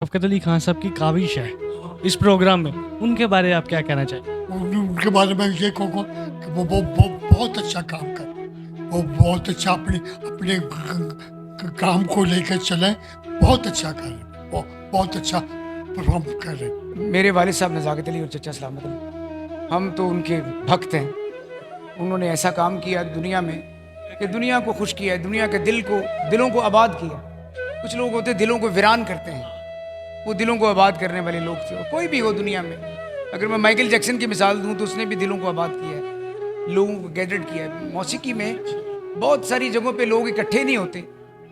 शफ़क़त अली खान साहब की काविश है इस प्रोग्राम में, उनके बारे में आप क्या कहना चाहेंगे? उनके बारे में ये कहूँगा कि वो बहुत अच्छा काम कर, वो बहुत अच्छा अपने अपने काम को लेकर चलें, बहुत अच्छा करें, वो बहुत अच्छा परफॉर्म करें। मेरे वालिद साहब नज़ाकत अली और चचा सलामत अली, हम तो उनके भक्त हैं। उन्होंने ऐसा काम किया दुनिया में कि दुनिया को खुश किया, दुनिया के दिलों को आबाद किया। कुछ लोग होते दिलों को वीरान करते हैं, वो दिलों को आबाद करने वाले लोग थे। कोई भी हो दुनिया में, अगर मैं माइकल जैक्सन की मिसाल दूं तो उसने भी दिलों को आबाद किया है, लोगों को गैदर किया है। मौसीकी में बहुत सारी जगहों पे लोग इकट्ठे नहीं होते,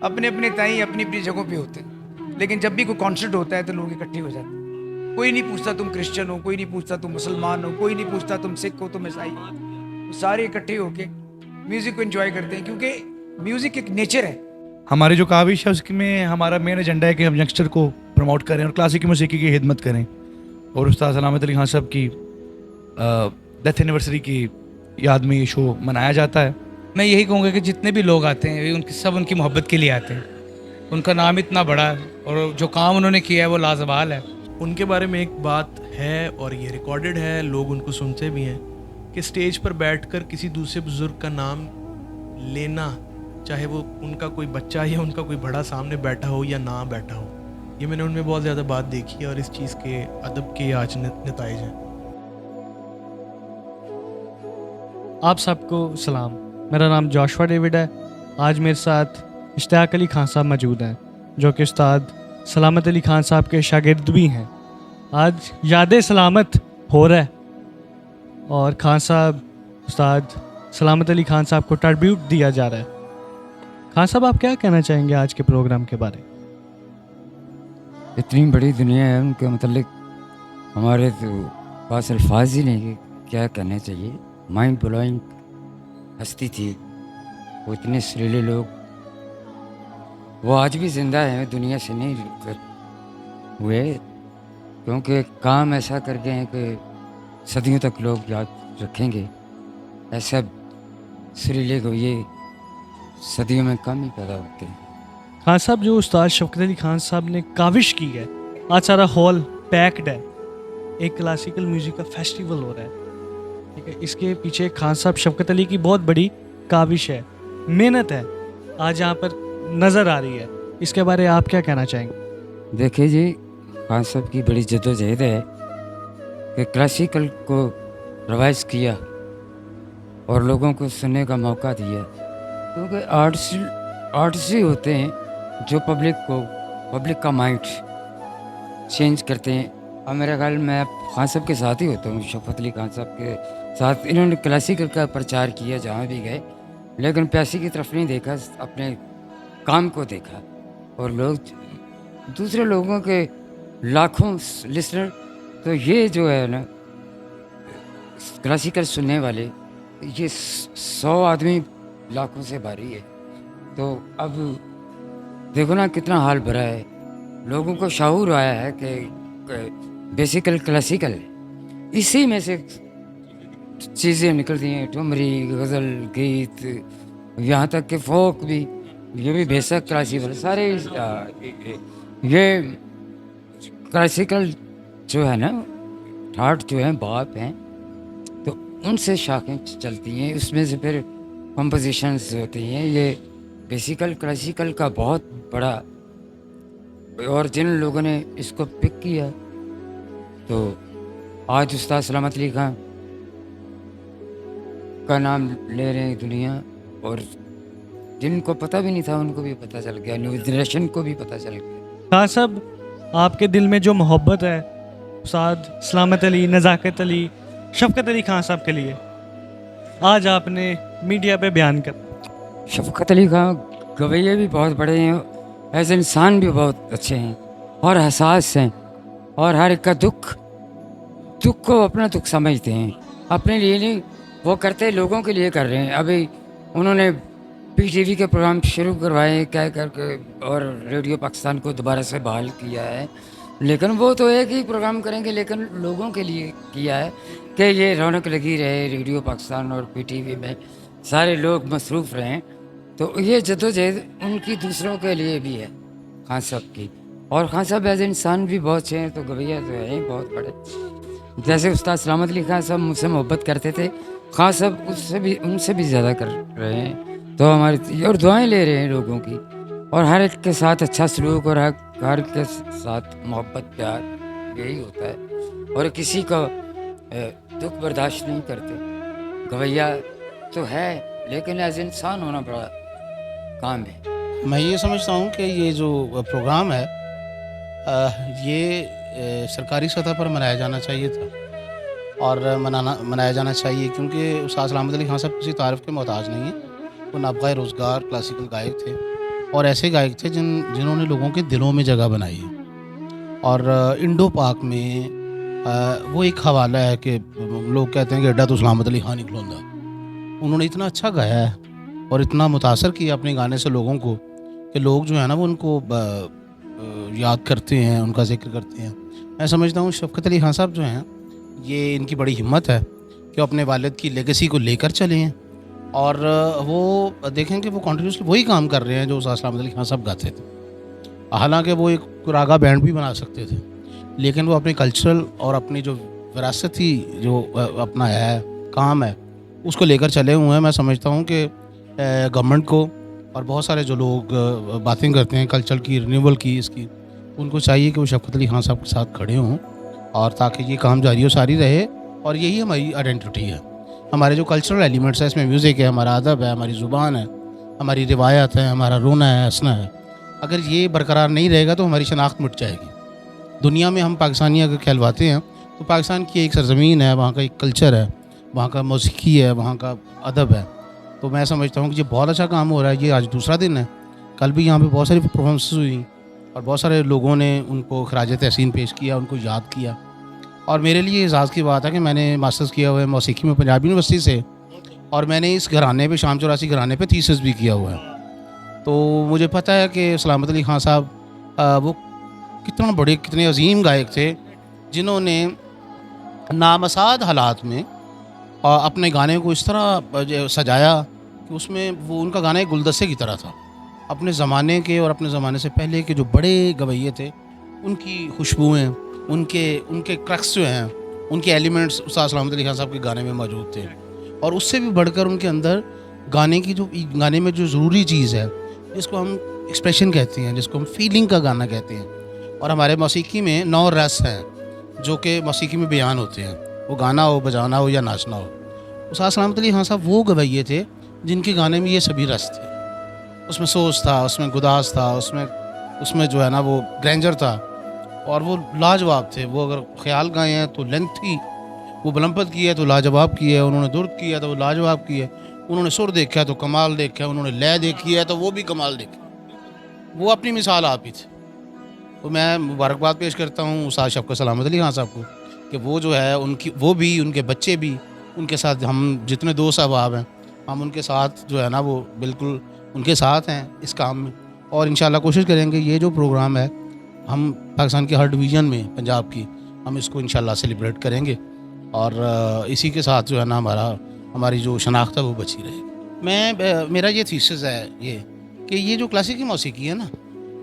अपने अपने ताई अपनी अपनी जगहों पे होते हैं, लेकिन जब भी कोई कॉन्सर्ट होता है तो लोग इकट्ठे हो जाते हैं। कोई नहीं पूछता तुम क्रिश्चियन हो, कोई नहीं पूछता तुम मुसलमान हो, कोई नहीं पूछता तुम सिख हो, तुम ईसाई हो। तो सारे इकट्ठे होके म्यूज़िक को एंजॉय करते हैं, क्योंकि म्यूज़िक एक नेचर है। हमारी जो काविश है उसमें हमारा मेन एजेंडा है कि हम यंगस्टर को प्रमोट करें और क्लासिकी मौसीकी की खिदमत करें। और उस्ताद सलामत अली खान साहब की डेथ एनिवर्सरी की याद में ये शो मनाया जाता है। मैं यही कहूँगा कि जितने भी लोग आते हैं उनकी सब उनकी मोहब्बत के लिए आते हैं। उनका नाम इतना बड़ा है और जो काम उन्होंने किया है वो लाजवाल है। उनके बारे में एक बात है और ये रिकॉर्डेड है, लोग उनको सुनते भी हैं, कि स्टेज पर बैठकर किसी दूसरे बुजुर्ग का नाम लेना, चाहे वो उनका कोई बच्चा या उनका कोई बड़ा सामने बैठा हो या ना बैठा हो, ये मैंने उनमें बहुत ज़्यादा बात देखी है और इस चीज़ के अदब के आज नताइज हैं। आप सबको सलाम, मेरा नाम जोशुआ डेविड है। आज मेरे साथ इश्तियाक अली खान साहब मौजूद हैं, जो कि उस्ताद सलामत अली खान साहब के शागिर्द भी हैं। आज याद सलामत हो रहा है और खान साहब उस्ताद सलामत अली खान साहब को ट्रिब्यूट दिया जा रहा है। खान साहब, आप क्या कहना चाहेंगे आज के प्रोग्राम के बारे में? इतनी बड़ी दुनिया है, उनके मतलब हमारे तो पास अल्फाज ही नहीं कि क्या कहना चाहिए। माइंड ब्लोइंग हस्ती थी वो, इतने सुरीले लोग, वो आज भी ज़िंदा हैं, दुनिया से नहीं हुए, क्योंकि काम ऐसा कर गए हैं कि सदियों तक लोग याद रखेंगे। ऐसा सुरीले को ये सदियों में कम ही पैदा होते हैं। खान साहब, जो उस्ताद शफ़क़त अली खान साहब ने काविश की है, आज सारा हॉल पैक्ड है, एक क्लासिकल म्यूज़िक का फेस्टिवल हो रहा है, ठीक है। इसके पीछे खान साहब शफ़क़त अली की बहुत बड़ी काविश है, मेहनत है, आज यहाँ पर नज़र आ रही है। इसके बारे में आप क्या कहना चाहेंगे? देखिए जी, खान साहब की बड़ी जद्दोजहद है कि क्लासिकल को रिवाइज किया और लोगों को सुनने का मौका दिया, क्योंकि आर्ट्स ही होते हैं जो पब्लिक का माइंड चेंज करते हैं। और मेरा ख्याल मैं खान साहब के साथ ही होता हूँ, शफ़क़त अली खान साहब के साथ। इन्होंने क्लासिकल का प्रचार किया जहाँ भी गए, लेकिन पैसे की तरफ नहीं देखा, अपने काम को देखा। और लोग, दूसरे लोगों के लाखों लिसनर, तो ये जो है ना क्लासिकल सुनने वाले, ये 100 आदमी लाखों से भारी है। तो अब देखो ना कितना हाल भरा है, लोगों को शऊर आया है कि बेसिकल क्लासिकल है, इसी में से चीज़ें निकलती हैं, ठुमरी, गज़ल, गीत, यहाँ तक कि फोक भी, ये भी बेसिक क्लासिकल, सारे ये क्लासिकल जो है ना, ठाट जो है बाप हैं, तो उनसे शाखें चलती हैं, उसमें से फिर कंपोजिशंस होती हैं। ये बेसिकल क्लासिकल का बहुत बड़ा, और जिन लोगों ने इसको पिक किया, तो आज उस्ताद सलामत अली खान का नाम ले रहे हैं दुनिया, और जिनको पता भी नहीं था उनको भी पता चल गया, न्यू जनरेशन को भी पता चल गया। खान साहब, आपके दिल में जो मोहब्बत है उस्ताद सलामत अली, नज़ाकत अली, शफ़क़त अली खान साहब के लिए, आज आपने मीडिया पे बयान कर। शफ़क़त अली खान गवैये भी बहुत बड़े हैं, एज इंसान भी बहुत अच्छे हैं और हसास हैं, और हर एक का दुख को अपना दुख समझते हैं, अपने लिए नहीं, वो करते लोगों के लिए कर रहे हैं। अभी उन्होंने PTV के प्रोग्राम शुरू करवाए कह करके, और रेडियो पाकिस्तान को दोबारा से बहाल किया है, लेकिन वो तो एक ही प्रोग्राम करेंगे, लेकिन लोगों के लिए किया है कि ये रौनक लगी रहे रेडियो पाकिस्तान और PTV में, सारे लोग मसरूफ़ रहें। तो ये जद्दोजहद उनकी दूसरों के लिए भी है, खान साहब की, और खान साहब एज इंसान भी बहुत अच्छे हैं, तो गवैया तो है ही बहुत बड़े। जैसे उस्ताद सलामत अली खान साहब मुझसे मोहब्बत करते थे, खान साहब उससे भी उनसे भी ज़्यादा कर रहे हैं। तो हमारी और दुआएं ले रहे हैं लोगों की, और हर एक के साथ अच्छा सलूक और हर के साथ मोहब्बत प्यार यही होता है। और किसी का दुख बर्दाश्त नहीं करते। गवैया तो है, लेकिन एज इंसान होना बड़ा काम है। मैं ये समझता हूँ कि ये जो प्रोग्राम है ये सरकारी सतह पर मनाया जाना चाहिए था, और मनाया जाना चाहिए, क्योंकि उस्ताद सलामत अली खान साहब किसी तारीफ़ के मोहताज नहीं हैं। वो नाबग़ाए रोज़गार क्लासिकल गायक थे, और ऐसे गायक थे जिन्होंने लोगों के दिलों में जगह बनाई है। और इंडो पाक में वो एक हवाला है कि लोग कहते हैं कि एडा तो सलामत अली खान ही खलोंदा। उन्होंने इतना अच्छा गाया है और इतना मुतासर किया अपने गाने से लोगों को, कि लोग जो है ना वो उनको याद करते हैं, उनका जिक्र करते हैं। मैं समझता हूँ शफ़क़त अली खान साहब जो हैं, ये इनकी बड़ी हिम्मत है कि अपने वालिद की लेगेसी को लेकर चले हैं, और वो देखें कि वो कॉन्टिन्यूसली वही काम कर रहे हैं जो उस्ताद सलामत अली खान साहब गाते थे। हालांकि वो एक रागा बैंड भी बना सकते थे, लेकिन वो अपने कल्चरल और अपनी जो विरासती जो अपना है काम है उसको लेकर चले हुए हैं। मैं समझता हूँ कि गवर्नमेंट को और बहुत सारे जो लोग बातें करते हैं कल्चर की, रिन्यूअल की, इसकी, उनको चाहिए कि वो शफ़क़त अली खान साहब के साथ खड़े हों, और ताकि ये काम जारी और सारी रहे। और यही हमारी आइडेंटिटी है, हमारे जो कल्चरल एलिमेंट्स हैं, इसमें म्यूज़िक है, हमारा अदब है, हमारी ज़ुबान है, हमारी रिवायत है, हमारा रोना है, हंसना है। अगर ये बरकरार नहीं रहेगा तो हमारी शनाख्त मिट जाएगी। दुनिया में हम पाकिस्तानी अगर कहलवाते हैं तो पाकिस्तान की एक सरज़मीन है, वहाँ का एक कल्चर है, वहाँ का मौसीकी है, वहाँ का अदब है। तो मैं समझता हूँ कि ये बहुत अच्छा काम हो रहा है। ये आज दूसरा दिन है, कल भी यहाँ पे बहुत सारी परफॉर्मेंसेस हुई और बहुत सारे लोगों ने उनको खराज तहसीन पेश किया, उनको याद किया। और मेरे लिए एज़ाज़ की बात है कि मैंने मास्टर्स किया हुआ है मौसीकी में पंजाब यूनिवर्सिटी से, और मैंने इस घराने पे, शाम 84 घराने पे थीसिस भी किया हुआ है। तो मुझे पता है कि सलामत अली खान साहब वो कितने अजीम गायक थे, जिन्होंने नामसाद हालात में अपने गाने को इस तरह सजाया कि उसमें वो उनका गाना एक गुलदस्ते की तरह था। अपने ज़माने के और अपने ज़माने से पहले के जो बड़े गवैये थे, उनकी खुशबुएँ, उनके क्रक्स जो हैं, उनके एलिमेंट्स उस्ताद सलामत अली खान साहब के गाने में मौजूद थे। और उससे भी बढ़कर उनके अंदर गाने में जो ज़रूरी चीज़ है, जिसको हम एक्सप्रेशन कहते हैं, जिसको हम फीलिंग का गाना कहते हैं। और हमारे मौसीकी में 9 रस हैं जो कि मौसीकी में बयान होते हैं, वो गाना हो, बजाना हो या नाचना हो। उस्ताद सलामत अली खान साहब वो गवैये थे जिनके गाने में ये सभी रस थे। उसमें सोच था, उसमें गुदास था, उसमें जो है ना वो ग्रैंजर था, और वो लाजवाब थे। वो अगर ख्याल गाए हैं तो लेंथ थी, वो बुलंपत की है तो लाजवाब की है, उन्होंने दुर्द किया तो वो लाजवाब की है, उन्होंने सुर देखा तो कमाल देखा, उन्होंने लय देखी है तो वो भी कमाल देखी। वो अपनी मिसाल आप ही थे। तो मैं मुबारकबाद पेश करता हूँ उस्ताद शफ़क़त सलामत अली खान साहब को कि वो जो है वो भी, उनके बच्चे भी, उनके साथ हम जितने दोस्त अहबाब हैं, हम उनके साथ जो है ना वो बिल्कुल उनके साथ हैं इस काम में। और इंशाल्लाह कोशिश करेंगे ये जो प्रोग्राम है हम पाकिस्तान के हर डिवीज़न में पंजाब की, हम इसको इंशाल्लाह सेलिब्रेट करेंगे, और इसी के साथ जो है ना हमारी जो शनाख्त है वो बची रहेगी। मेरा ये थीसिस है ये कि ये जो क्लासिकी मौसीकी है ना,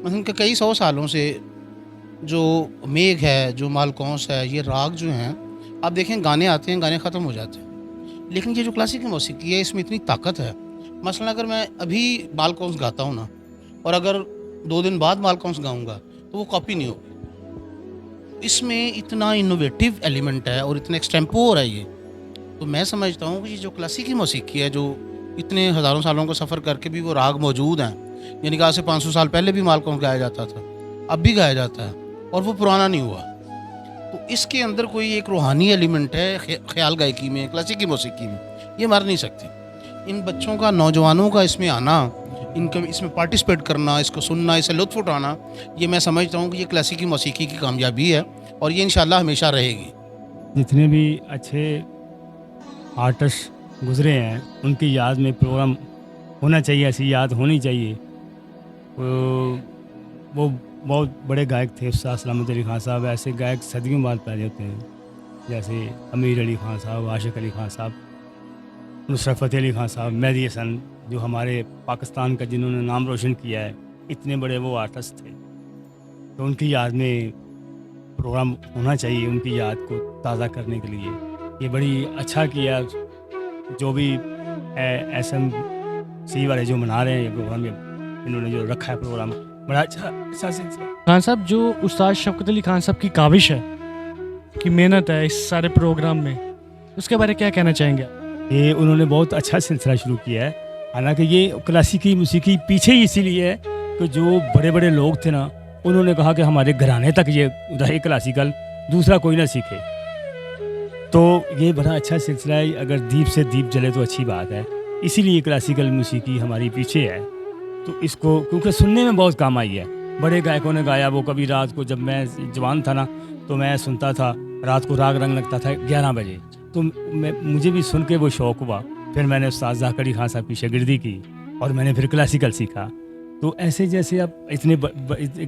मतलब कि कई 100 सालों से जो मेघ है, जो मालकौंस है, ये राग जो हैं, आप देखें गाने आते हैं, गाने ख़त्म हो जाते हैं, लेकिन ये जो क्लासिकी मौसीकी है इसमें इतनी ताकत है। मसलन अगर मैं अभी मालकौंस गाता हूँ ना, और अगर 2 दिन बाद मालकौंस गाऊँगा तो वो कॉपी नहीं होगी। इसमें इतना इनोवेटिव एलिमेंट है और इतना एक्सटेम्पोर है ये। तो मैं समझता हूँ कि ये जो क्लासिकी मौसीकी है, जो इतने हज़ारों सालों का सफ़र करके भी वो राग मौजूद हैं, यानी कि आज से 500 साल पहले भी मालकौंस गाया जाता था, अब भी गाया जाता है, और वो पुराना नहीं हुआ। तो इसके अंदर कोई एक रूहानी एलिमेंट है ख्याल गायकी में, क्लासिकी मौसीकी में, ये मर नहीं सकती। इन बच्चों का, नौजवानों का इसमें आना, इनका इसमें पार्टिसिपेट करना, इसको सुनना, इसे लुत्फ़ उठाना, ये मैं समझता हूँ कि ये क्लासिकी मौसीकी की कामयाबी है, और ये इंशाल्लाह हमेशा रहेगी। जितने भी अच्छे आर्टिस्ट गुज़रे हैं उनकी याद में प्रोग्राम होना चाहिए, ऐसी याद होनी चाहिए। वो बहुत बड़े गायक थे उस्ताद सलामत अली खान साहब। ऐसे गायक सदियों बाद पैदा होते हैं, जैसे अमीर अली खान साहब, आशिक अली खान साहब, नुसरत फ़तेह अली खान साहब, मेहदी हसन, जो हमारे पाकिस्तान का जिन्होंने नाम रोशन किया है, इतने बड़े वो आर्टिस्ट थे। तो उनकी याद में प्रोग्राम होना चाहिए, उनकी याद को ताज़ा करने के लिए। ये बड़ी अच्छा किया जो भी SM वाले जो मना रहे हैं ये प्रोग्राम, इन्होंने जो रखा है प्रोग्राम, बड़ा अच्छा सिलसिला। खान साहब, जो उस्ताद शफ़क़त अली खान साहब की काविश है, की मेहनत है इस सारे प्रोग्राम में, उसके बारे में क्या कहना चाहेंगे आप? ये उन्होंने बहुत अच्छा सिलसिला शुरू किया है। हालांकि ये क्लासिकी मौसीकी पीछे ही इसीलिए है कि जो बड़े बड़े लोग थे ना, उन्होंने कहा कि हमारे घराने तक ये रहे क्लासिकल, दूसरा कोई ना सीखे। तो ये बड़ा अच्छा सिलसिला है। अगर दीप से दीप जले तो अच्छी बात है, इसीलिए क्लासिकल मौसीकी हमारी पीछे है। तो इसको क्योंकि सुनने में बहुत काम आई है, बड़े गायकों ने गाया। वो कभी रात को, जब मैं जवान था ना, तो मैं सुनता था, रात को राग रंग लगता था 11 बजे, तो मुझे भी सुन के वो शौक़ हुआ। फिर मैंने उस्ताद ज़ाकिर अली खान साहब की शागिर्दी की और मैंने फिर क्लासिकल सीखा। तो ऐसे जैसे अब इतने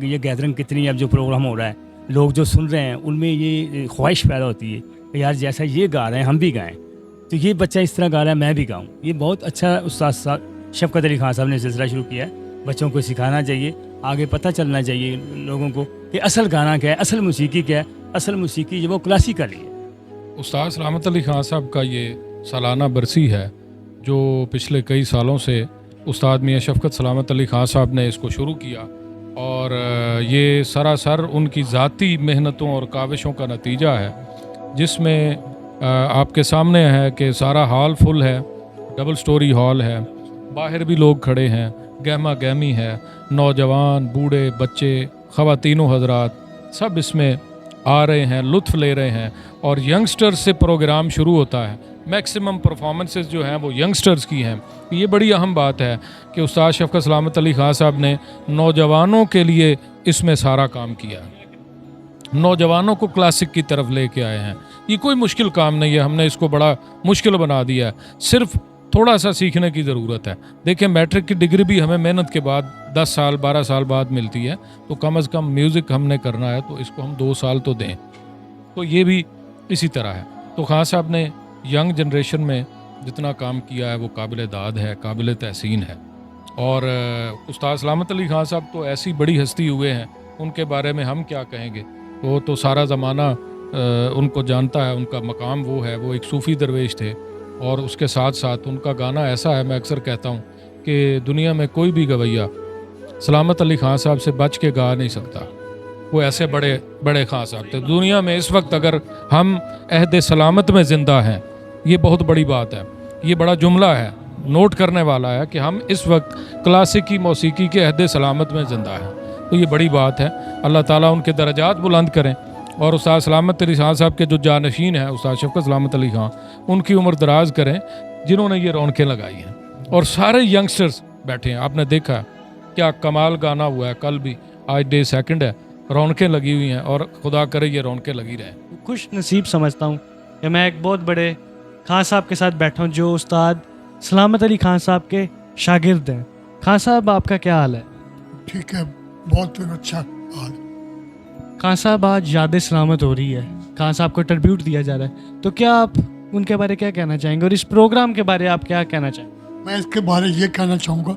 ये गैदरिंग कितनी, अब जो प्रोग्राम हो रहा है, लोग जो सुन रहे हैं, उनमें ये ख्वाहिश पैदा होती है कि यार जैसा ये गा रहे हैं हम भी गाएं, तो ये बच्चा इस तरह गा रहा है मैं भी गाऊं। ये बहुत अच्छा उस्ताद शफ़क़त अली खान साहब ने सिलसिला शुरू किया है। बच्चों को सिखाना चाहिए, आगे पता चलना चाहिए लोगों को कि असल गाना क्या है, असल मौसीकी क्या है। असल मौसीकी जो वो क्लासिकल ही है। उस्ताद सलामत अली खान साहब का ये सालाना बरसी है, जो पिछले कई सालों से उस्ताद मियाँ शफ़क़त सलामत अली खान साहब ने इसको शुरू किया, और ये सरासर उनकी ज़ाती मेहनतों और काविशों का नतीजा है, जिसमें आपके सामने है कि सारा हॉल फुल है, डबल स्टोरी हॉल है, बाहर भी लोग खड़े हैं, गहमा गहमी है, नौजवान, बूढ़े, बच्चे, ख़वातीनो हज़रात सब इसमें आ रहे हैं, लुत्फ़ ले रहे हैं। और यंगस्टर्स से प्रोग्राम शुरू होता है, मैक्सिमम परफॉर्मेंसेस जो हैं वो यंगस्टर्स की हैं। ये बड़ी अहम बात है कि उस्ताद शफ़क़त सलामत अली खान साहब ने नौजवानों के लिए इसमें सारा काम किया, नौजवानों को क्लासिक की तरफ लेके आए हैं। ये कोई मुश्किल काम नहीं है, हमने इसको बड़ा मुश्किल बना दिया है, सिर्फ थोड़ा सा सीखने की ज़रूरत है। देखिए, मैट्रिक की डिग्री भी हमें मेहनत के बाद 10 साल 12 साल बाद मिलती है, तो कम से कम म्यूज़िक हमने करना है तो इसको हम 2 साल तो दें। तो ये भी इसी तरह है। तो खान साहब ने यंग जनरेशन में जितना काम किया है वो काबिल दाद है, काबिल तहसीन है। और उस्ताद सलामत अली खान साहब तो ऐसी बड़ी हस्ती हुए हैं, उनके बारे में हम क्या कहेंगे। वो तो सारा ज़माना उनको जानता है, उनका मकाम वो है। वो एक सूफ़ी दरवेश थे, और उसके साथ साथ उनका गाना ऐसा है, मैं अक्सर कहता हूँ कि दुनिया में कोई भी गवैया सलामत अली खान साहब से बच के गा नहीं सकता। वो ऐसे बड़े बड़े खान साहब थे। दुनिया में इस वक्त अगर हम अहद सलामत में ज़िंदा हैं, ये बहुत बड़ी बात है, ये बड़ा जुमला है, नोट करने वाला है कि हम इस वक्त क्लासिकी मौसीकी के अहद सलामत में ज़िंदा हैं। तो ये बड़ी बात है। अल्लाह ताला उनके दर्जात बुलंद करें, और उस्ताद सलामत अली खान साहब के जो जानशीन हैं उस्ताद शफ़क़त सलामत अली खान, उनकी उम्र दराज करें, जिन्होंने ये रौनकें लगाई हैं। और सारे यंगस्टर्स बैठे हैं, आपने देखा क्या कमाल गाना हुआ है। कल भी, आज डे 2 है, रौनकें लगी हुई हैं, और खुदा करे ये रौनकें लगी रहें। खुश नसीब समझता हूँ कि मैं एक बहुत बड़े खान साहब के साथ बैठा हूँ जो उस्ताद सलामत अली खान साहब के शागिर्द हैं। खान साहब, आपका क्या हाल है? ठीक है, बहुत अच्छा हाल है। खान साहब, आज याद सलामत हो रही है, खान साहब को ट्रिब्यूट दिया जा रहा है, तो क्या आप उनके बारे क्या कहना चाहेंगे, और इस प्रोग्राम के बारे आप क्या कहना चाहेंगे? मैं इसके बारे ये कहना चाहूँगा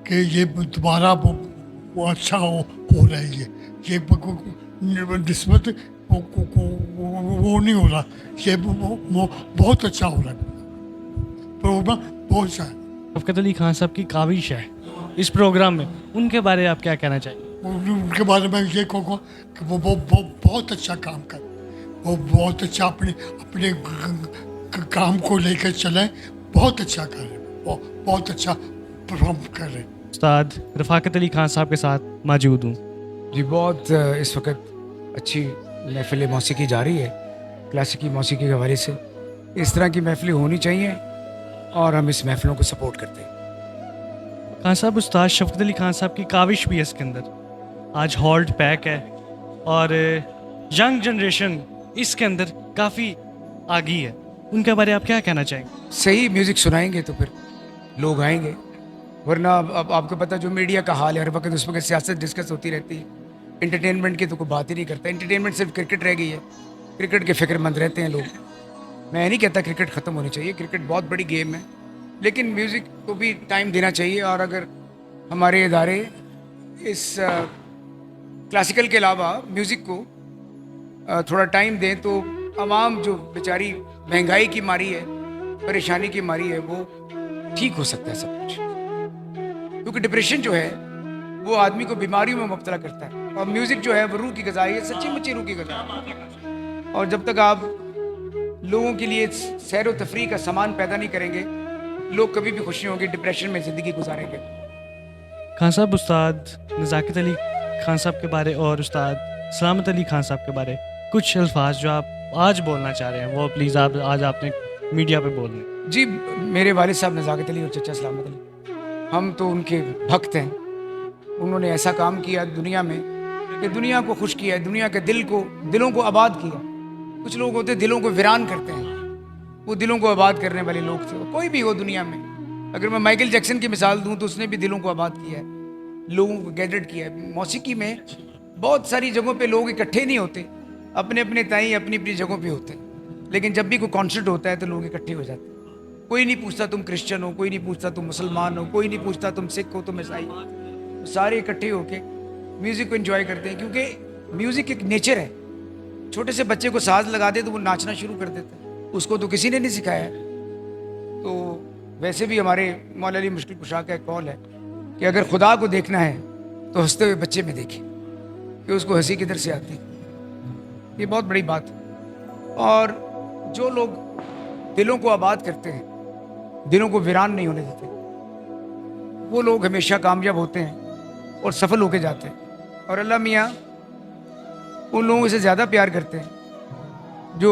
कि ये दोबारा वो अच्छा हो रही है। ये निस्बत वो नहीं हो रहा, ये वो बहुत अच्छा हो रहा है, प्रोग्राम बहुत अच्छा है। शफ़क़त अली खान साहब की काविश है इस प्रोग्राम में, उनके बारे में आप क्या कहना चाहेंगे? उनके बारे में ये कहूँगा कि वो बहुत अच्छा काम कर, वो बहुत अच्छा अपने काम को लेकर चलें, बहुत अच्छा कर रहे, वो बहुत अच्छा परफॉर्म कर रहे। उस्ताद रफ़ाकत अली खान साहब के साथ मौजूद हूँ जी। बहुत इस वक्त अच्छी महफ़िल मौसीकी जारी है, क्लासिकी मौसीकी के हवाले से। इस तरह की महफ़िलें होनी चाहिए, और हम इस महफ़िलों को सपोर्ट करते हैं। खान साहब, उस्ताद शफ़क़त अली खान साहब की काविश भी है इसके अंदर। आज हॉल्ट पैक है, और यंग जनरेशन इसके अंदर काफ़ी आगी है, उनके बारे में आप क्या कहना चाहेंगे? सही म्यूज़िक सुनाएंगे तो फिर लोग आएंगे, वरना अब आपको पता जो मीडिया का हाल है, हर वक्त उस वक्त सियासत डिस्कस होती रहती है, इंटरटेनमेंट की तो कोई बात ही नहीं करता। इंटरटेनमेंट सिर्फ क्रिकेट रह गई है, क्रिकेट के फ़िक्रमंद रहते हैं लोग। मैं नहीं कहता क्रिकेट ख़त्म होनी चाहिए, क्रिकेट बहुत बड़ी गेम है, लेकिन म्यूज़िक को भी टाइम देना चाहिए। और अगर हमारे इदारे इस क्लासिकल के अलावा म्यूज़िक को थोड़ा टाइम दें तो आवाम जो बेचारी महंगाई की मारी है, परेशानी की मारी है, वो ठीक हो सकता है सब कुछ। क्योंकि डिप्रेशन जो है वो आदमी को बीमारियों में मुब्तला करता है, और म्यूज़िक जो है वो रूह की ग़िज़ा है, सच्ची मुच्ची रूह की ग़िज़ा है। और जब तक आप लोगों के लिए सैर व तफरी का सामान पैदा नहीं करेंगे, लोग कभी भी खुश नहीं होंगे, डिप्रेशन में ज़िंदगी गुजारेंगे। खान साहब, उस्ताद नज़ाकत अली खान साहब के बारे और उस्ताद सलामत अली खान साहब के बारे कुछ अल्फाज जो आप आज बोलना चाह रहे हैं, वो प्लीज़ आप आज आपने मीडिया पे बोल दें। जी, मेरे वालिद साहब नज़ाकत अली और चचा सलामत अली, हम तो उनके भक्त हैं। उन्होंने ऐसा काम किया दुनिया में कि दुनिया को खुश किया है, दुनिया के दिलों को आबाद किया। कुछ लोग होते दिलों को वीरान करते हैं, वो दिलों को आबाद करने वाले लोग थे। कोई भी हो दुनिया में, अगर मैं माइकल जैक्सन की मिसाल दूं तो उसने भी दिलों को आबाद किया है, लोगों को गैदर किया है। मौसीकी में बहुत सारी जगहों पे लोग इकट्ठे नहीं होते, अपने अपने ताई अपनी अपनी जगहों पे होते हैं, लेकिन जब भी कोई कॉन्सर्ट होता है तो लोग इकट्ठे हो जाते हैं। कोई नहीं पूछता तुम क्रिश्चियन हो, कोई नहीं पूछता तुम मुसलमान हो, कोई नहीं पूछता तुम सिख हो, तुम ईसाई हो, सारे इकट्ठे होके म्यूज़िक को एंजॉय करते हैं। क्योंकि म्यूज़िक एक नेचर है। छोटे से बच्चे को साज लगा दे तो वो नाचना शुरू कर देता है, उसको तो किसी ने नहीं सिखाया है। तो वैसे भी हमारे मौला अली मुश्किल कुशा का एक कौल है कि अगर खुदा को देखना है तो हंसते हुए बच्चे में देखें कि उसको हंसी किधर से आती है। ये बहुत बड़ी बात है। और जो लोग दिलों को आबाद करते हैं, दिलों को वीरान नहीं होने देते, वो लोग हमेशा कामयाब होते हैं और सफल होके जाते हैं। और अल्लाह मियाँ उन लोगों से ज़्यादा प्यार करते हैं जो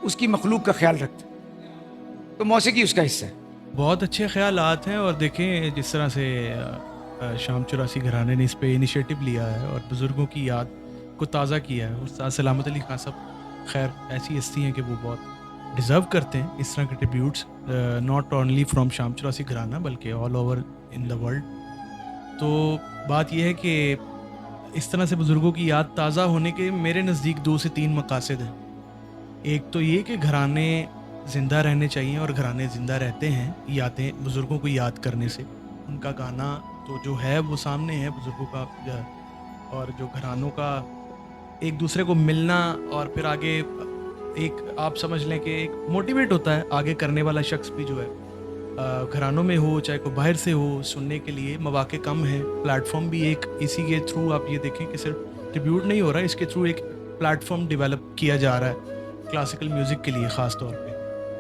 उसकी मखलूक का ख्याल रखते हैं। तो मौसीकी उसका हिस्सा है। बहुत अच्छे ख्यालात हैं। और देखें जिस तरह से शाम 84 घराने ने इस पे इनिशिएटिव लिया है और बुज़ुर्गों की याद को ताज़ा किया है। उस्ताद सलामत अली खान साहब खैर ऐसी हस्ती हैं कि वो बहुत डिज़र्व करते हैं इस तरह के ट्रिब्यूट्स, नॉट ओनली फ्रॉम शाम 84 घराना बल्कि all over in the world. तो बात यह है कि इस तरह से बुज़ुर्गों की याद ताज़ा होने के मेरे नज़दीक 2 से 3 मकासद हैं। एक तो ये कि घराने ज़िंदा रहने चाहिए, और घराने ज़िंदा रहते हैं यादें बुज़ुर्गों को याद करने से। उनका गाना तो जो है वो सामने है बुज़ुर्गों का, और जो घरानों का एक दूसरे को मिलना और फिर आगे एक आप समझ लें कि एक मोटिवेट होता है आगे करने वाला शख्स भी जो है, घरानों में हो चाहे कोई बाहर से हो, सुनने के लिए मौके कम है। प्लेटफॉर्म भी एक इसी के थ्रू आप ये देखें कि सिर्फ ट्रिब्यूट नहीं हो रहा है, इसके थ्रू एक प्लेटफॉर्म डेवलप किया जा रहा है क्लासिकल म्यूज़िक के लिए ख़ास तौर पे।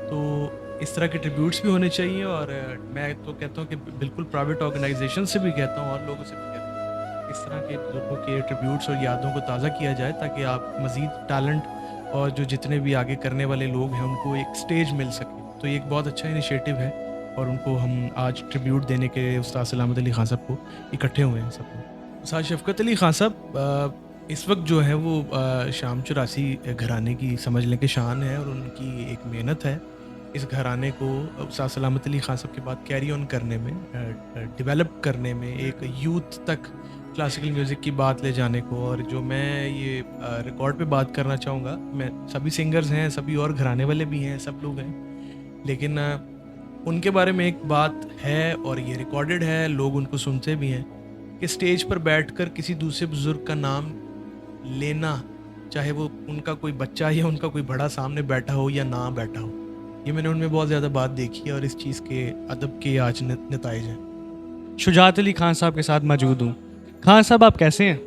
तो इस तरह के ट्रिब्यूट्स भी होने चाहिए। और मैं तो कहता हूँ कि बिल्कुल प्राइवेट ऑर्गेनाइजेशन से भी कहता हूँ और लोगों से भी कहता हूँ इस तरह के बुजुर्गों के ट्रिब्यूट्स और यादों को ताज़ा किया जाए, ताकि आप मज़ीद टैलेंट और जो जितने भी आगे करने वाले लोग हैं उनको एक स्टेज मिल सके। तो ये एक बहुत अच्छा इनिशिएटिव है और उनको हम आज ट्रिब्यूट देने के उस्ताद सलामत अली खान साहब को इकट्ठे हुए हैं सब लोग। उस्ताद शफ़क़त अली खान साहब इस वक्त जो है वो शाम 84 घराने की समझ लें कि शान है, और उनकी एक मेहनत है इस घराने को उस्ताद सलामत अली खान साहब के बाद कैरी ऑन करने में, डेवलप करने में, एक यूथ तक क्लासिकल म्यूज़िक की बात ले जाने को। और जो मैं ये रिकॉर्ड पे बात करना चाहूँगा, मैं सभी सिंगर्स हैं, सभी और घराने वाले भी हैं, सब लोग हैं, लेकिन उनके बारे में एक बात है और ये रिकॉर्डेड है, लोग उनको सुनते भी हैं कि स्टेज पर बैठकर किसी दूसरे बुज़ुर्ग का नाम लेना, चाहे वो उनका कोई बच्चा या उनका कोई बड़ा सामने बैठा हो या ना बैठा हो, ये मैंने उनमें बहुत ज़्यादा बात देखी है और इस चीज़ के अदब के आज नताइज हैं। शुजात अली खान साहब के साथ मौजूद हूँ। खान साहब आप कैसे हैं?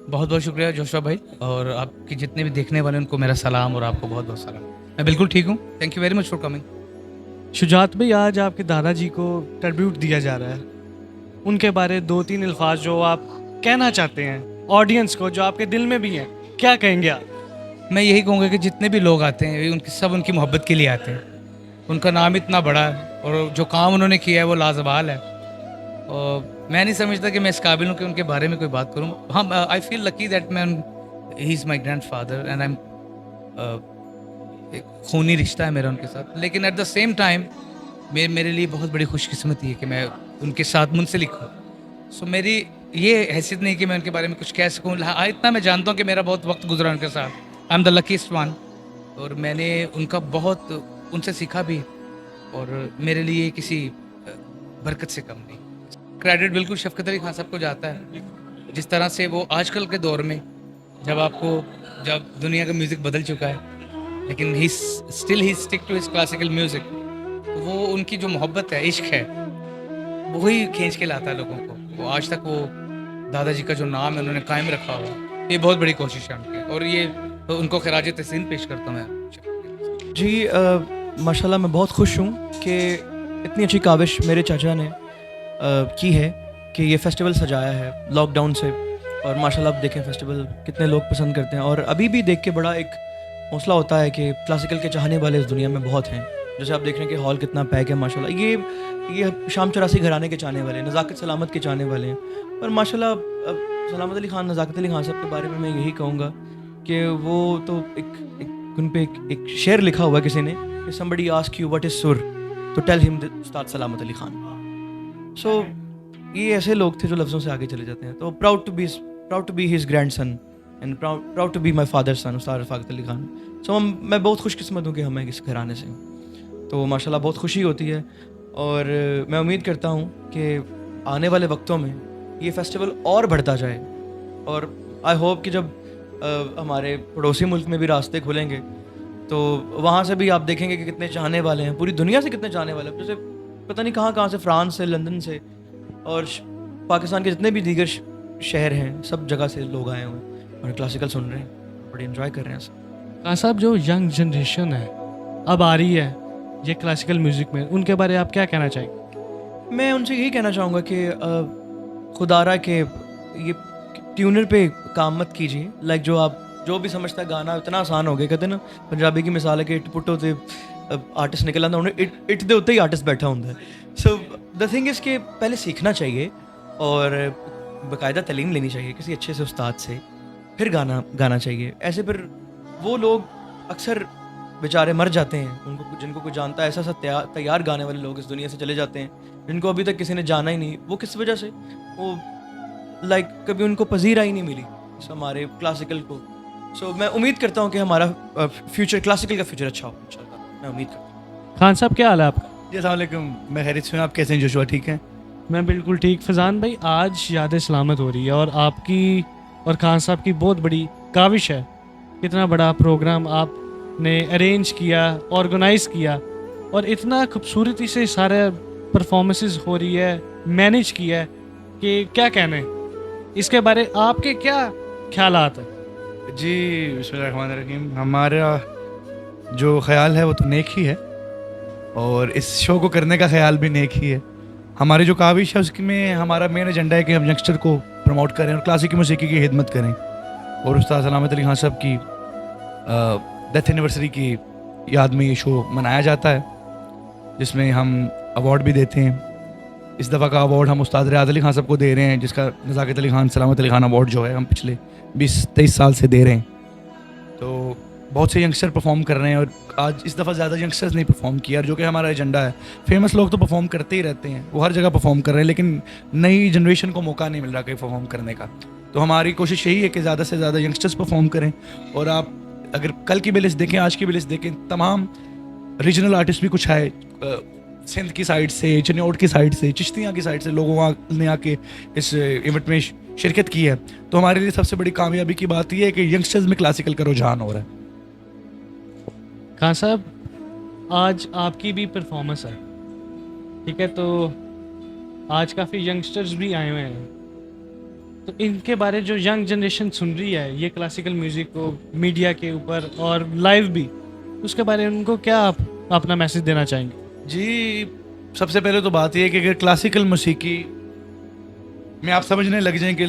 बहुत बहुत शुक्रिया जोशा भाई, और आपके जितने भी देखने वाले उनको मेरा सलाम और आपको बहुत बहुत सलाम। मैं बिल्कुल ठीक हूँ, thank you very much for coming. Shujaat भाई, आज आपके दादाजी को ट्रिब्यूट दिया जा रहा है, उनके बारे 2-3 अल्फाज जो आप कहना चाहते हैं ऑडियंस को, जो आपके दिल में भी हैं, क्या कहेंगे आप? मैं यही कहूँगा कि जितने भी लोग आते हैं उनकी सब उनकी मोहब्बत के लिए आते हैं। उनका नाम इतना बड़ा है और जो काम उन्होंने किया है वो लाजवाल है, और मैं नहीं समझता कि मैं इस काबिल हूँ कि उनके बारे में कोई बात करूँ। हाँ, आई फील लकी दैट मैं he is my grand father and I am, एक खूनी रिश्ता है मेरा उनके साथ, लेकिन एट द सेम टाइम मेरे लिए बहुत बड़ी खुशकिस्मती है कि मैं उनके साथ मुंसलिक हूँ। सो मेरी ये हैसियत नहीं कि मैं उनके बारे में कुछ कह सकूँ। हाँ, इतना मैं जानता हूँ कि मेरा बहुत वक्त गुजरा उनके साथ, I am the luckiest one, और मैंने उनका बहुत उनसे सीखा भी, और मेरे लिए किसी बरकत से कम नहीं। क्रेडिट बिल्कुल शफ़क़त अली खान साहब को जाता है, जिस तरह से वो आजकल के दौर में जब दुनिया का म्यूज़िक बदल चुका है लेकिन he stick to his classical music, तो वो उनकी जो मोहब्बत है, इश्क है, वही खींच के लाता है लोगों को। वो आज तक वो दादाजी का जो नाम है उन्होंने कायम रखा हुआ है। ये बहुत बड़ी कोशिश है उनकी, और ये तो उनको खराज तहसीन पेश करता हूँ मैं। जी माशाल्लाह मैं बहुत खुश हूँ कि इतनी अच्छी काविश मेरे चाचा ने की है कि ये फेस्टिवल सजाया है लॉकडाउन से। और माशाल्लाह आप देखें फेस्टिवल कितने लोग पसंद करते हैं, और अभी भी देख के बड़ा एक हौसला होता है कि क्लासिकल के चाहने वाले इस दुनिया में बहुत हैं। जैसे आप देख रहे हैं कि हॉल कितना पैक है माशाल्लाह। ये शाम 84 घराने के चाहने वाले हैं, नज़ाकत सलामत के चाहने वाले हैं। और माशाल्लाह सलामत अली ख़ान, नज़ाकत अली ख़ान साहब के बारे में मैं यही कहूँगा कि वो तो उन पे एक शेर लिखा हुआ है किसी ने कि somebody ask you what is सुर तो टेल हिम उस्ताद सलामत अली ख़ान। सो ये ऐसे लोग थे जो लफ्ज़ों से आगे चले जाते हैं। तो proud to be his grandson and proud to be my father son Ustad Rafaqat Ali Khan. सो मैं बहुत खुशकिस्मत हूँ कि हमें इस घराने से हूँ, तो माशाल्लाह बहुत खुशी होती है। और मैं उम्मीद करता हूँ कि आने वाले वक्तों में ये फेस्टिवल और बढ़ता जाए। और आई होप कि जब हमारे पड़ोसी मुल्क में भी रास्ते खुलेंगे तो वहाँ से भी आप देखेंगे कि कितने चाहने वाले हैं, पूरी दुनिया से कितने चाहने वाले हैं। जैसे पता नहीं कहाँ से, फ्रांस से, लंदन से और पाकिस्तान के जितने भी दीगर शहर हैं, सब जगह से लोग आए हुए हैं और क्लासिकल सुन रहे हैं, बड़े इन्जॉय कर रहे हैं सब। खान साहब, जो यंग जनरेशन है अब आ रही है ये क्लासिकल म्यूज़िक में, उनके बारे में आप क्या कहना चाहेंगे? मैं उनसे यही कहना चाहूँगा कि खुदारा के ये ट्यूनर पे काम मत कीजिए। लाइक जो भी समझता है गाना इतना आसान हो गया, कहते हैं ना पंजाबी की मिसाल है कि इट पुट होते आर्टिस्ट निकल आता है, इट दे उत्ते ही आर्टिस्ट बैठा होता है। सो द थिंग इज़ कि पहले सीखना चाहिए और बाकायदा तालीम लेनी चाहिए किसी अच्छे से उस्ताद से, फिर गाना चाहिए। ऐसे फिर वो लोग अक्सर बेचारे मर जाते हैं, जिनको कोई जानता है, ऐसा तैयार गाने वाले लोग इस दुनिया से चले जाते हैं जिनको अभी तक किसी ने जाना ही नहीं। वो किस वजह से? वो कभी उनको पजीरा ही नहीं मिली हमारे क्लासिकल को। सो मैं उम्मीद करता हूँ कि हमारा फ्यूचर, क्लासिकल का फ्यूचर अच्छा हो इंशाल्लाह, मैं उम्मीद करता हूँ। खान साहब, क्या हाल है आपका? जी अस्सलाम वालेकुम, मैं खैरियत से हूँ। आप कैसे हैं जोशुआ, ठीक हैं? मैं बिल्कुल ठीक। फैज़ान भाई, आज याद सलामत हो रही है और आपकी और खान साहब की बहुत बड़ी काविश है। कितना बड़ा प्रोग्राम आपने अरेंज किया, ऑर्गेनाइज़ किया और इतना खूबसूरती से सारे परफॉर्मेंसेस हो रही है, मैनेज किया है कि क्या कहने। इसके बारे आपके क्या ख्यालात हैं? जी बिस्मिल्लाहिर्रहमानिर्रहीम, हमारा जो ख्याल है वो तो नेक ही है और इस शो को करने का ख्याल भी नेक ही है। हमारी जो काविश है उसमें हमारा मेन एजेंडा है कि हम यंगस्टर को प्रमोट करें और क्लासिकी मौसीकी की खिदमत करें। और उस्ताद सलामत अली ख़ान साहब की डेथ एनिवर्सरी की याद में ये शो मनाया जाता है, जिसमें हम अवार्ड भी देते हैं। इस दफ़ा का अवार्ड हम उस्ताद रियाज अली ख़ान साहब को दे रहे हैं, जिसका नज़ाकत अली ख़ान सलामत अली ख़ान अवार्ड जो है हम पिछले 20-23 साल से दे रहे हैं। तो बहुत से यंगस्टर परफॉर्म कर रहे हैं और आज इस दफ़ा ज़्यादा यंगस्टर्स ने परफॉर्म किया, जो कि हमारा एजेंडा है। फेमस लोग तो परफॉर्म करते ही रहते हैं, वो हर जगह परफॉर्म कर रहे हैं, लेकिन नई जनरेशन को मौका नहीं मिल रहा कहीं परफॉर्म करने का। तो हमारी कोशिश यही है कि ज़्यादा से ज़्यादा यंगस्टर्स परफॉर्म करें। और आप अगर कल की भी लिस्ट देखें, आज की भी लिस्ट देखें, तमाम रीजनल आर्टिस्ट भी कुछ आए, सिंध की साइड से, चिन्नौट की साइड से, चिश्तियाँ की साइड से लोगों ने आके इस इवेंट में शिरकत की है। तो हमारे लिए सबसे बड़ी कामयाबी की बात यह है कि यंगस्टर्स में क्लासिकल का रुझान हो रहा है। खान साहब, आज आपकी भी परफॉर्मेंस है, ठीक है? तो आज काफ़ी यंगस्टर्स भी आए हुए हैं, तो इनके बारे जो यंग जनरेशन सुन रही है ये क्लासिकल म्यूज़िक को मीडिया के ऊपर और लाइव भी, उसके बारे में उनको क्या आप अपना मैसेज देना चाहेंगे? जी सबसे पहले तो बात यह है कि अगर क्लासिकल मौसीकी में आप समझने लग जाएं कि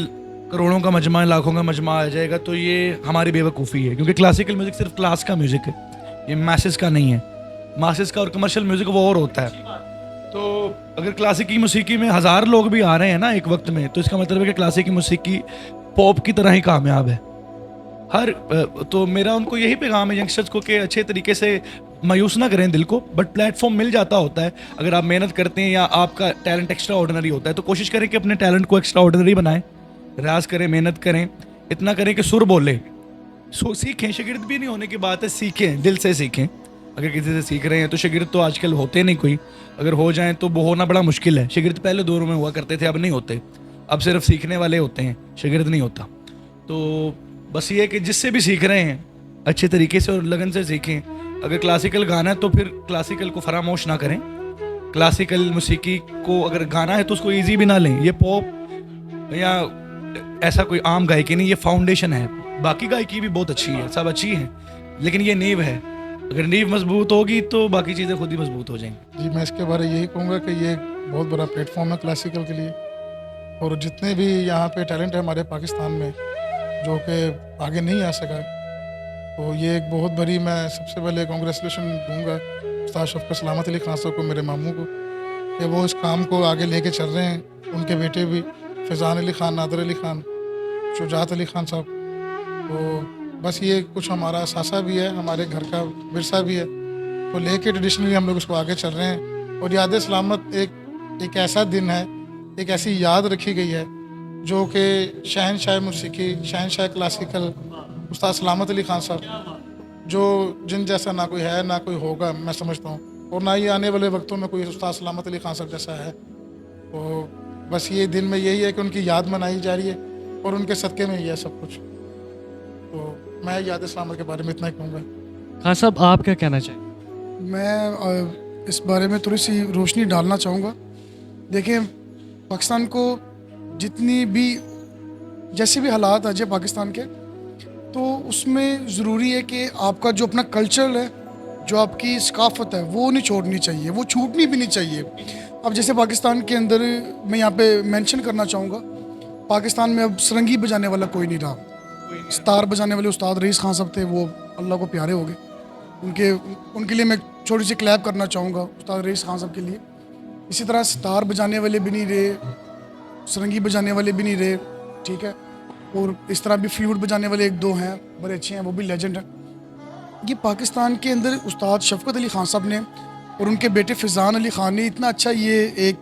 करोड़ों का मजमा, लाखों का मजमा आ जाएगा, तो ये हमारी बेवकूफ़ी है। क्योंकि क्लासिकल म्यूज़िक सिर्फ क्लास का म्यूज़िक है, ये मैसेज का नहीं है। मासेस का और कमर्शियल म्यूज़िक वो और होता है। तो अगर क्लासिकी मौसीकी में 1000 लोग भी आ रहे हैं ना एक वक्त में, तो इसका मतलब है कि क्लासिकी मौसीकी पॉप की तरह ही कामयाब है। तो मेरा उनको यही पैगाम है यंगस्टर्स को कि अच्छे तरीके से मायूस ना करें दिल को, बट प्लेटफॉर्म मिल जाता होता है अगर आप मेहनत करते हैं या आपका टैलेंट एक्स्ट्रा ऑर्डिनरी होता है। तो कोशिश करें कि अपने टैलेंट को एक्स्ट्रा ऑर्डिनरी बनाएं, रियाज करें, मेहनत करें, इतना करें कि सुर बोले, सीखें। शागिर्द भी नहीं होने की बात है, सीखें, दिल से सीखें। अगर किसी से सीख रहे हैं तो शागिर्द तो आजकल होते नहीं कोई, अगर हो जाएं तो वो होना बड़ा मुश्किल है। शागिर्द पहले दौर में हुआ करते थे, अब नहीं होते। अब सिर्फ सीखने वाले होते हैं, शागिर्द नहीं होता। तो बस ये है कि जिससे भी सीख रहे हैं अच्छे तरीके से और लगन से सीखें। अगर क्लासिकल गाना है तो फिर क्लासिकल को फरामोश ना करें। क्लासिकल मौसीकी को अगर गाना है तो उसको इजी भी ना लें। ये पॉप या ऐसा कोई आम गायकी नहीं, ये फाउंडेशन है। बाकी गायकी भी बहुत अच्छी है, सब अच्छी है, लेकिन ये नींव है। अगर नींव मजबूत होगी तो बाकी चीज़ें खुद ही मजबूत हो जाएंगी। जी, मैं इसके बारे में यही कहूँगा कि ये बहुत बड़ा प्लेटफॉर्म है क्लासिकल के लिए, और जितने भी यहाँ पे टैलेंट है हमारे पाकिस्तान में जो कि आगे नहीं आ सका, तो ये एक बहुत बड़ी, मैं सबसे पहले कांग्रेचुलेशन दूंगा उस्ताद शफ़क़त सलामत अली खान साहब को, मेरे मामू को, कि वो इस काम को आगे लेके चल रहे हैं। उनके बेटे भी फैज़ान अली ख़ान, नादर अली ख़ान, शुजात अली ख़ान साहब। तो बस ये कुछ हमारा असासा भी है, हमारे घर का विरसा भी है, तो लेके ट्रेडिशनली हम लोग उसको आगे चल रहे हैं। और याद सलामत एक ऐसा दिन है, एक ऐसी याद रखी गई है जो कि शहनशाह मौसीकी, शहनशाह क्लासिकल उस्ताद सलामत अली खान साहब, जो जिन जैसा ना कोई है ना कोई होगा, मैं समझता हूँ, और ना ही आने वाले वक्तों में कोई उस्ताद सलामत अली खान साहब जैसा है। तो बस ये दिन में यही है कि उनकी याद मनाई जा रही है और उनके सदक़े में ही है सब कुछ। तो मैं याद सलामत के बारे में इतना ही कहूँगा। खान साहब, आप क्या कहना चाहिए? मैं इस बारे में थोड़ी सी रोशनी डालना चाहूँगा। देखिए, पाकिस्तान को जितनी भी जैसे भी हालात आ जाए पाकिस्तान के, तो उसमें ज़रूरी है कि आपका जो अपना कल्चर है, जो आपकी सकाफ़त है, वो नहीं छोड़नी चाहिए, वो छूटनी भी नहीं चाहिए। अब जैसे पाकिस्तान के अंदर मैं यहाँ पे मेंशन करना चाहूँगा, पाकिस्तान में अब सरंगी बजाने वाला कोई नहीं रहा। सितार बजाने वाले उस्ताद रईस खान साहब थे, वो अल्लाह को प्यारे हो गए। उनके लिए मैं छोटी सी क्लैप करना चाहूँगा उस्ताद रईस खान साहब के लिए। इसी तरह सितार बजाने वाले भी नहीं रहे, सरंगी बजाने वाले भी नहीं रहे, ठीक है। और इस तरह भी फ्लूट बजाने वाले एक दो हैं, बड़े अच्छे हैं, वो भी लेजेंड हैं। ये पाकिस्तान के अंदर उस्ताद शफ़क़त अली खान साहब ने और उनके बेटे फैज़ान अली ख़ान ने इतना अच्छा ये एक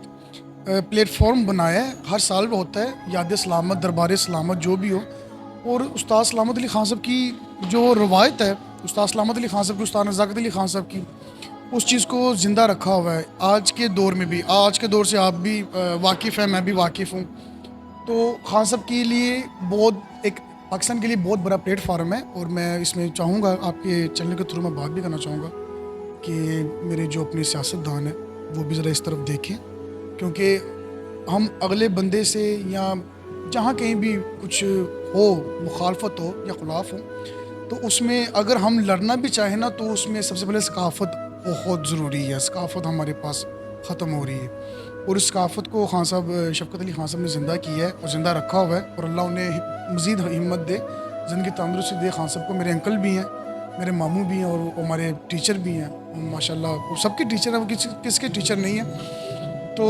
प्लेटफॉर्म बनाया है। हर साल होता है याद सलामत, दरबार सलामत, जो भी हो। और उस्ताद सलामत अली खान साहब की जो रवायत है, उस्ताद सलामत अली खान साहब की, उस्ताद नज़ाकत अली खान साहब की, उस चीज़ को ज़िंदा रखा हुआ है आज के दौर में भी। आज के दौर से आप भी वाकिफ़ हैं, मैं भी वाकिफ़ हूँ। तो खान साहब के लिए बहुत एक पाकिस्तान के लिए बहुत बड़ा प्लेटफार्म है। और मैं इसमें चाहूँगा, आपके चैनल के थ्रू मैं बात भी करना चाहूँगा कि मेरे जो अपने सियासतदान हैं वो भी ज़रा इस तरफ देखें, क्योंकि हम अगले बंदे से या जहाँ कहीं भी कुछ हो, मुखालफत हो या खुलाफ हो, तो उसमें अगर हम लड़ना भी चाहें ना, तो उसमें सबसे पहले सकाफ़त बहुत ज़रूरी है। सकाफ़त हमारे पास ख़त्म हो रही है, और इस सकाफ़त को खान साहब शफ़क़त अली खान साहब ने ज़िंदा किया है और ज़िंदा रखा हुआ है। और अल्लाह उन्हें मज़ीद हिम्मत दे, ज़िंदगी तंदुरुस्ती दे। खान साहब को मेरे अंकल भी हैं, मेरे मामू भी हैं, और हमारे टीचर भी हैं माशाल्लाह। वो सबके टीचर हैं, वो किसके टीचर नहीं हैं। तो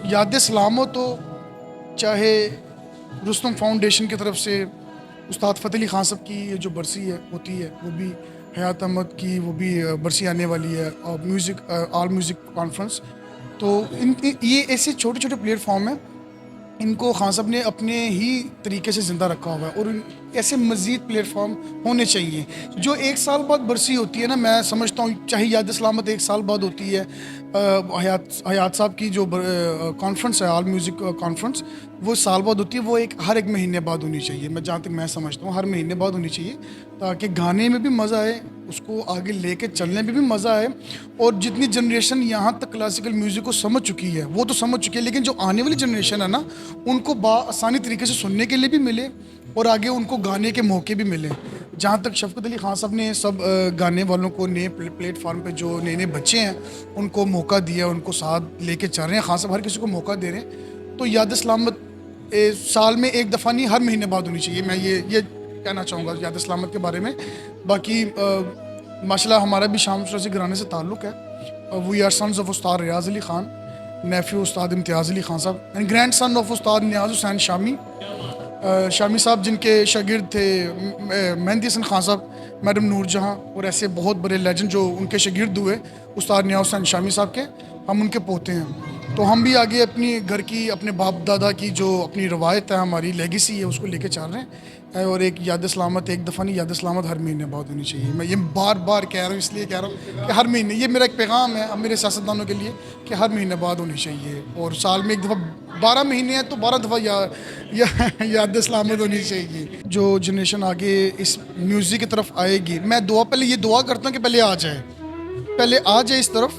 याद सलामत तो चाहे रुस्तम फाउंडेशन की तरफ से उस्ताद फ़तेह अली खान साहब की जो बरसी है होती है, वो भी हयात अहमद की वो भी बरसी आने वाली है, और म्यूज़िक ऑल म्यूज़िक कॉन्फ्रेंस। तो ये ऐसे छोटे छोटे प्लेटफॉर्म हैं, इनको खान साहब ने अपने ही तरीके से ज़िंदा रखा हुआ है। और ऐसे मज़ीद प्लेटफॉर्म होने चाहिए। जो एक साल बाद बरसी होती है ना, मैं समझता हूँ चाहे याद सलामत एक साल बाद होती है, हयात साहब की जो कॉन्फ्रेंस है, ऑल म्यूज़िक कॉन्फ्रेंस, वो साल बाद होती है। वो हर एक महीने बाद होनी चाहिए, मैं जहाँ तक मैं समझता हूँ हर महीने बाद होनी चाहिए, ताकि गाने में भी मज़ा आए, उसको आगे लेके चलने में भी मज़ा आए। और जितनी जनरेशन यहाँ तक क्लासिकल म्यूज़िक को समझ चुकी है वो तो समझ चुकी है, लेकिन जो आने वाली जनरेशन है ना, उनको आसानी तरीके से सुनने के लिए भी मिले और आगे उनको गाने के मौके भी मिले। जहाँ तक शफ़क़त अली खान साहब ने सब गाने वालों को नए प्लेटफार्म पे जो नए बच्चे हैं उनको मौका दिया, उनको साथ लेके चल रहे हैं। खान साहब हर किसी को मौका दे रहे हैं। तो याद सलामत साल में एक दफ़ा नहीं, हर महीने बाद होनी चाहिए। मैं ये कहना चाहूँगा याद सलामत के बारे में। बाकी माशाल्लाह हमारा भी शाम शराजी घराने से ताल्लुक़ है। वी आर सन्स ऑफ उस्ताद रियाज़ अली ख़ान, नेफ्यू उस्ताद इम्तियाज़ अली खान साहब, एंड ग्रैंड सन ऑफ उस्ताद नियाज़ हुसैन शामी। शामी साहब जिनके शागिर्द थे मेहंदी हसन खान साहब, मैडम नूर जहाँ, और ऐसे बहुत बड़े लेजेंड जो उनके शागिर्द हुए उस्ताद नियाज़ हुसैन शामी साहब के, हम उनके पोते हैं। तो हम भी आगे अपनी घर की, अपने बाप दादा की जो अपनी रवायत है, हमारी लेगेसी है, उसको लेके चल रहे हैं। और एक याद सलामत एक दफ़ा नहीं, याद सलामत हर महीने बाद होनी चाहिए। मैं ये बार बार कह रहा हूँ, इसलिए कह रहा हूँ कि हर महीने, ये मेरा एक पैगाम है अब मेरे सियासतदानों के लिए कि हर महीने बाद होनी चाहिए। और साल में एक दफ़ा 12 महीने हैं तो 12 दफ़ा याद सलामत होनी चाहिए। जो जनरेशन आगे इस म्यूज़िक की तरफ आएगी, मैं पहले ये दुआ करता हूँ कि पहले आ जाए इस तरफ।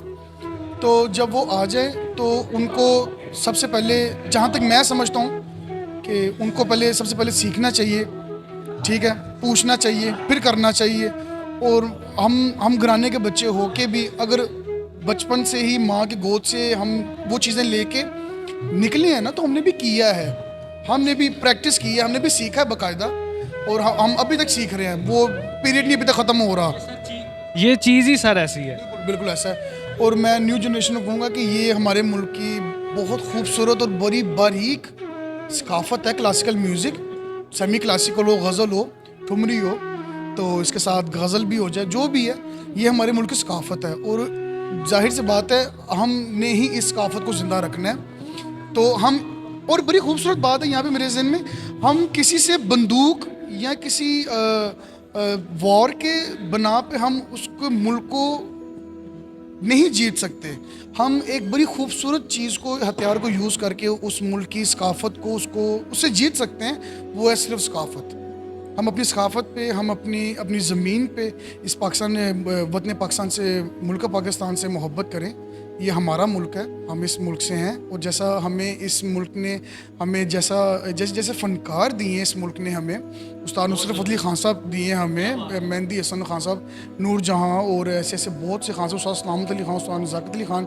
तो जब वो आ जाए तो उनको सबसे पहले, जहाँ तक मैं समझता हूँ कि उनको पहले सबसे पहले सीखना चाहिए, ठीक है, पूछना चाहिए, फिर करना चाहिए। और हम घराने के बच्चे हो के भी अगर बचपन से ही माँ की गोद से हम वो चीज़ें लेके निकले हैं ना, तो हमने भी किया है, हमने भी प्रैक्टिस की है, हमने भी सीखा है बाकायदा, और हम अभी तक सीख रहे हैं। वो पीरियड नहीं अभी तक ख़त्म हो रहा। ये चीज़ ही सर ऐसी है, बिल्कुल ऐसा है। और मैं न्यू जनरेशन को कहूँगा कि ये हमारे मुल्क की बहुत खूबसूरत और बड़ी बारीक सकाफ़त है। क्लासिकल म्यूज़िक, सेमी क्लासिकल हो, गज़ल हो, ठुमरी हो, तो इसके साथ गज़ल भी हो जाए, जो भी है, ये हमारे मुल्क की सकाफ़त है। और जाहिर सी बात है हमने ही इस सकाफ़त को ज़िंदा रखना है। तो हम, और बड़ी खूबसूरत बात है यहाँ पे मेरे ज़हन में, हम किसी से बंदूक या किसी वॉर के बना पे हम उसको मुल्क को नहीं जीत सकते। हम एक बड़ी खूबसूरत चीज़ को, हथियार को यूज़ करके उस मुल्क की सकाफ़त को उससे जीत सकते हैं। वो है सिर्फ सकाफ़त। हम अपनी सकाफ़त पे, हम अपनी ज़मीन पे, इस वतन पाकिस्तान से, मुल्क पाकिस्तान से मोहब्बत करें। ये हमारा मुल्क है, हम इस मुल्क से हैं। और जैसा हमें इस मुल्क ने हमें जैसे फ़नकार दिए हैं इस मुल्क ने हमें, उस्ताद नुसरत फ़तेह अली खान साहब दिए हमें, मेहंदी हसन खान साहब, नूर जहाँ, और ऐसे ऐसे बहुत से खान साहब, उस्ताद सलामत अली खान, उस्ताद नज़ाकत अली खान,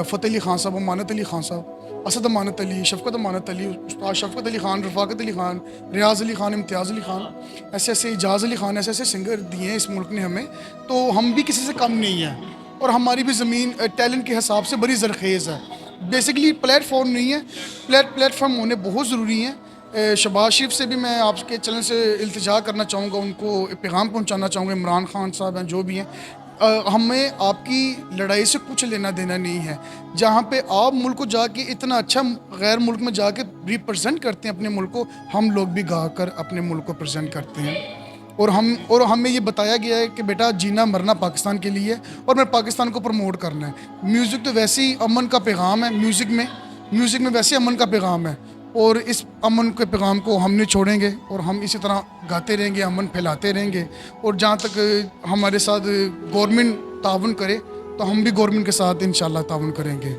फ़तेह अली खान साहब, अमानत अली खान साहब, असद अमानत अली, शफ़क़त अमानत अली, उस्ताद शफ़क़त अली खान, रफ़ाकत अली खान, रियाज़ अली खान, इम्तियाज़ अली खान, ऐसे ऐसे इजाज़ अली खान, ऐसे ऐसे सिंगर दिए हैं इस मुल्क ने हमें। तो हम भी किसी से कम नहीं हैं, और हमारी भी ज़मीन टैलेंट के हिसाब से बड़ी ज़रखेज़ है। बेसिकली प्लेटफॉर्म नहीं है, प्लेटफॉर्म होने बहुत ज़रूरी हैं। शहबाज शरीफ से भी मैं आपके चैनल से इल्तिजा करना चाहूँगा, उनको पैगाम पहुँचाना चाहूँगा, इमरान खान साहब हैं, जो भी हैं, हमें आपकी लड़ाई से कुछ लेना देना नहीं है। जहाँ पे आप मुल्क को जाके इतना अच्छा गैर मुल्क में जाके रिप्रेजेंट करते हैं अपने मुल्क को, हम लोग भी गा कर अपने मुल्क को प्रेजेंट करते हैं। और हमें ये बताया गया है कि बेटा जीना मरना पाकिस्तान के लिए है, और मैं पाकिस्तान को प्रमोट करना है। म्यूज़िक तो वैसे ही अमन का पैगाम है, म्यूज़िक में वैसे अमन का पैगाम है, और इस अमन के पैगाम को हम नहीं छोड़ेंगे, और हम इसी तरह गाते रहेंगे, अमन फैलाते रहेंगे। और जहाँ तक हमारे साथ गवर्नमेंट ताउन करे, तो हम भी गवर्नमेंट के साथ इंशाल्लाह ताउन करेंगे।